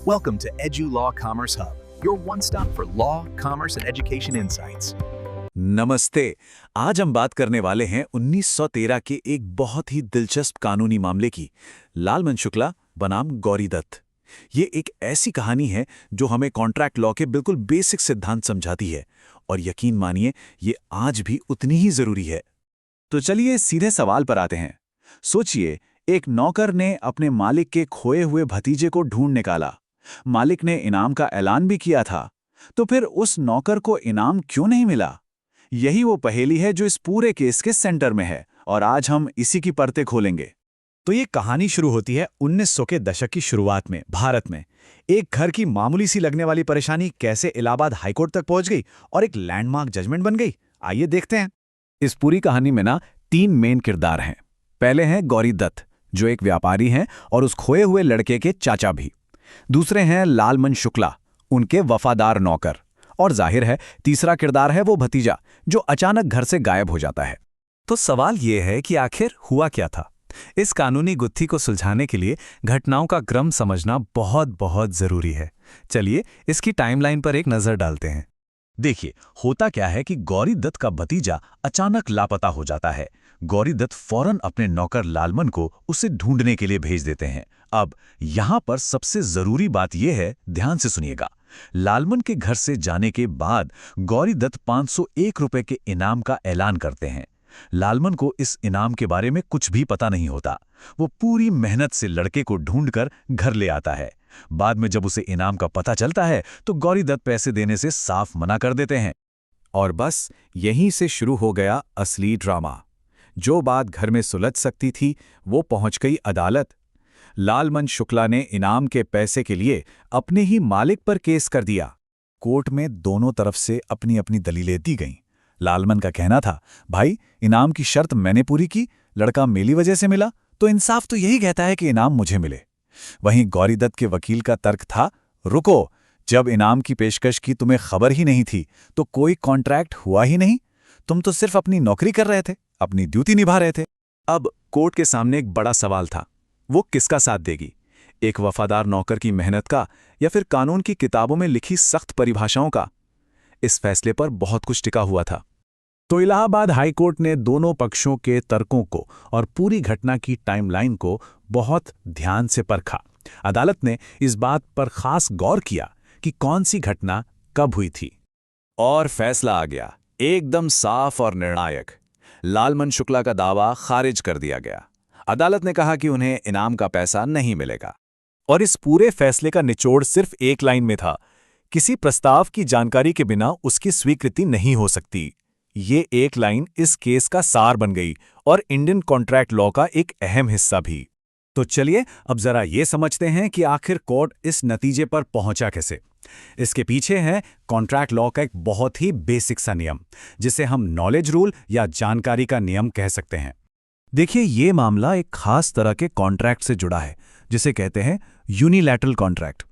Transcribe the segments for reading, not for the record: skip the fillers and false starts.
Welcome to Edu Law Commerce Hub, your one-stop for law, commerce, and education insights. नमस्ते। आज हम बात करने वाले हैं 1913 के एक बहुत ही दिलचस्प कानूनी मामले की। लालमन शुक्ला बनाम गौरी दत्त। ये एक ऐसी कहानी है जो हमें कॉन्ट्रैक्ट लॉ के बिल्कुल बेसिक सिद्धांत समझाती है, और यकीन मानिए ये आज भी उतनी ही जरूरी है। तो चलिए सीधे सवाल पर आते हैं। सोचिए, एक नौकर ने अपने मालिक के खोए हुए भतीजे को ढूंढ निकाला। मालिक ने इनाम का ऐलान भी किया था, तो फिर उस नौकर को इनाम क्यों नहीं मिला? यही वो पहेली है जो इस पूरे केस के सेंटर में है, और आज हम इसी की परतें खोलेंगे। तो ये कहानी शुरू होती है 1900 के दशक की शुरुआत में भारत में। एक घर की मामूली सी लगने वाली परेशानी कैसे इलाहाबाद हाईकोर्ट तक पहुंच गई और एक लैंडमार्क जजमेंट बन गई, आइए देखते हैं। इस पूरी कहानी में ना 3 मेन किरदार हैं। पहले हैं गौरी दत्त, जो एक व्यापारी हैं और उस खोए हुए लड़के के चाचा भी। दूसरे हैं लालमन शुक्ला, उनके वफादार नौकर। और जाहिर है तीसरा किरदार है वो भतीजा, जो अचानक घर से गायब हो जाता है। तो सवाल ये है कि आखिर हुआ क्या था? इस कानूनी गुत्थी को सुलझाने के लिए घटनाओं का क्रम समझना बहुत बहुत जरूरी है। चलिए इसकी टाइमलाइन पर एक नजर डालते हैं। देखिए, होता क्या है कि गौरी दत्त का भतीजा अचानक लापता हो जाता है। गौरी दत्त फौरन अपने नौकर लालमन को उसे ढूंढने के लिए भेज देते हैं। अब यहां पर सबसे जरूरी बात यह है, ध्यान से सुनिएगा। लालमन के घर से जाने के बाद गौरी दत्त 501 रुपए के इनाम का ऐलान करते हैं। लालमन को इस इनाम के बारे में कुछ भी पता नहीं होता। वो पूरी मेहनत से लड़के को ढूंढकर घर ले आता है। बाद में जब उसे इनाम का पता चलता है तो गौरी दत्त पैसे देने से साफ मना कर देते हैं। और बस यहीं से शुरू हो गया असली ड्रामा। जो बात घर में सुलझ सकती थी वो पहुंच गई अदालत। लालमन शुक्ला ने इनाम के पैसे के लिए अपने ही मालिक पर केस कर दिया। कोर्ट में दोनों तरफ से अपनी अपनी दलीलें दी गईं। लालमन का कहना था, भाई इनाम की शर्त मैंने पूरी की, लड़का मेरी वजह से मिला, तो इंसाफ तो यही कहता है कि इनाम मुझे मिले। वहीं गौरी दत्त के वकील का तर्क था, रुको, जब इनाम की पेशकश की तुम्हें खबर ही नहीं थी तो कोई कॉन्ट्रैक्ट हुआ ही नहीं। तुम तो सिर्फ अपनी नौकरी कर रहे थे, अपनी ड्यूटी निभा रहे थे। अब कोर्ट के सामने एक बड़ा सवाल था, वो किसका साथ देगी? एक वफादार नौकर की मेहनत का, या फिर कानून की किताबों में लिखी सख्त परिभाषाओं का? इस फैसले पर बहुत कुछ टिका हुआ था। तो इलाहाबाद हाईकोर्ट ने दोनों पक्षों के तर्कों को और पूरी घटना की टाइमलाइन को बहुत ध्यान से परखा। अदालत ने इस बात पर खास गौर किया कि कौन सी घटना कब हुई थी। और फैसला आ गया, एकदम साफ और निर्णायक। लालमन शुक्ला का दावा खारिज कर दिया गया। अदालत ने कहा कि उन्हें इनाम का पैसा नहीं मिलेगा। और इस पूरे फैसले का निचोड़ सिर्फ एक लाइन में था, किसी प्रस्ताव की जानकारी के बिना उसकी स्वीकृति नहीं हो सकती। ये एक लाइन इस केस का सार बन गई और इंडियन कॉन्ट्रैक्ट लॉ का एक अहम हिस्सा भी। तो चलिए अब जरा ये समझते हैं कि आखिर कोर्ट इस नतीजे पर पहुंचा कैसे। इसके पीछे है कॉन्ट्रैक्ट लॉ का एक बहुत ही बेसिक सा नियम, जिसे हम नॉलेज रूल या जानकारी का नियम कह सकते हैं। देखिए, ये मामला एक खास तरह के कॉन्ट्रैक्ट से जुड़ा है, जिसे कहते हैं यूनिलैटरल कॉन्ट्रैक्ट।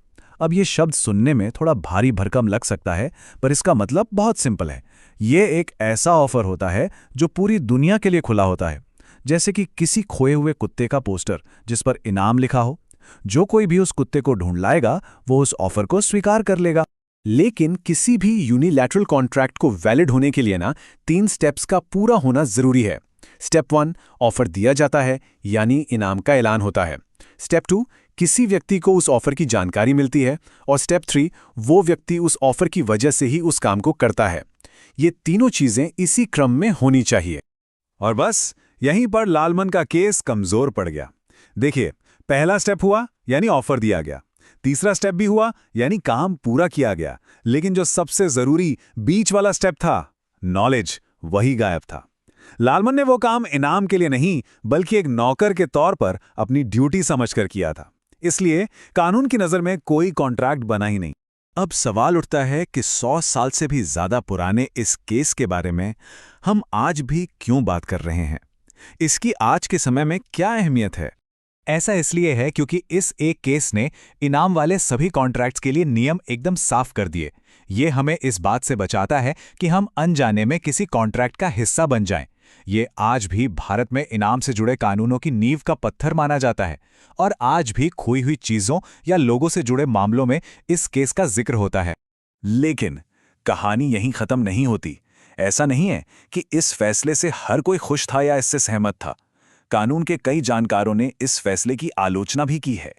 अब ये शब्द सुनने में थोड़ा भारी भरकम लग सकता है, पर इसका मतलब बहुत सिंपल है। ये एक ऐसा ऑफर होता है जो पूरी दुनिया के लिए खुला होता है, जैसे कि किसी खोए हुए कुत्ते का पोस्टर जिस पर इनाम लिखा हो। जो कोई भी उस कुत्ते को ढूंढ लाएगा वो उस ऑफर को स्वीकार कर लेगा। लेकिन किसी भी यूनिलैटरल कॉन्ट्रैक्ट को वैलिड होने के लिए 3 स्टेप्स का पूरा होना जरूरी है। स्टेप 1, ऑफर दिया जाता है, यानी इनाम का ऐलान होता है। स्टेप 2, किसी व्यक्ति को उस ऑफर की जानकारी मिलती है। और स्टेप 3, वो व्यक्ति उस ऑफर की वजह से ही उस काम को करता है। ये तीनों चीजें इसी क्रम में होनी चाहिए। और बस यहीं पर लालमन का केस कमजोर पड़ गया। देखिए, पहला स्टेप हुआ यानी ऑफर दिया गया, तीसरा स्टेप भी हुआ यानी काम पूरा किया गया, लेकिन जो सबसे जरूरी बीच वाला स्टेप था, नॉलेज, वही गायब था। लालमन ने वो काम इनाम के लिए नहीं बल्कि एक नौकर के तौर पर अपनी ड्यूटी समझकर किया था। इसलिए कानून की नजर में कोई कॉन्ट्रैक्ट बना ही नहीं। अब सवाल उठता है कि 100 साल से भी ज्यादा पुराने इस केस के बारे में हम आज भी क्यों बात कर रहे हैं? इसकी आज के समय में क्या अहमियत है? ऐसा इसलिए है क्योंकि इस एक केस ने इनाम वाले सभी कॉन्ट्रैक्ट्स के लिए नियम एकदम साफ कर दिए। ये हमें इस बात से बचाता है कि हम अनजाने में किसी कॉन्ट्रैक्ट का हिस्सा बन जाएं। ये आज भी भारत में इनाम से जुड़े कानूनों की नींव का पत्थर माना जाता है और आज भी खोई हुई चीजों या लोगों से जुड़े मामलों में इस केस का जिक्र होता है। लेकिन कहानी यहीं खत्म नहीं होती। ऐसा नहीं है कि इस फैसले से हर कोई खुश था या इससे सहमत था। कानून के कई जानकारों ने इस फैसले की आलोचना भी की है।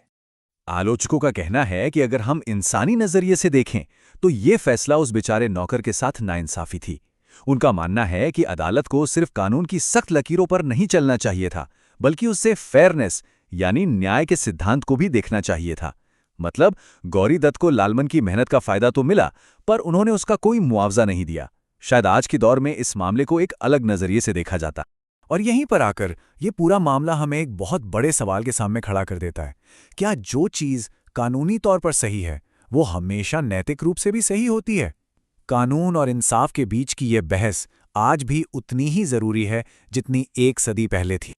आलोचकों का कहना है कि अगर हम इंसानी नजरिए से देखें तो ये फैसला उस बेचारे नौकर के साथ नाइंसाफी थी। उनका मानना है कि अदालत को सिर्फ कानून की सख्त लकीरों पर नहीं चलना चाहिए था, बल्कि उससे फेयरनेस यानी न्याय के सिद्धांत को भी देखना चाहिए था। मतलब गौरी दत्त को लालमन की मेहनत का फायदा तो मिला, पर उन्होंने उसका कोई मुआवजा नहीं दिया। शायद आज के दौर में इस मामले को एक अलग नजरिए से देखा जाता। और यहीं पर आकर ये पूरा मामला हमें एक बहुत बड़े सवाल के सामने खड़ा कर देता है। क्या जो चीज़ कानूनी तौर पर सही है वो हमेशा नैतिक रूप से भी सही होती है? कानून और इंसाफ के बीच की ये बहस आज भी उतनी ही जरूरी है जितनी एक सदी पहले थी।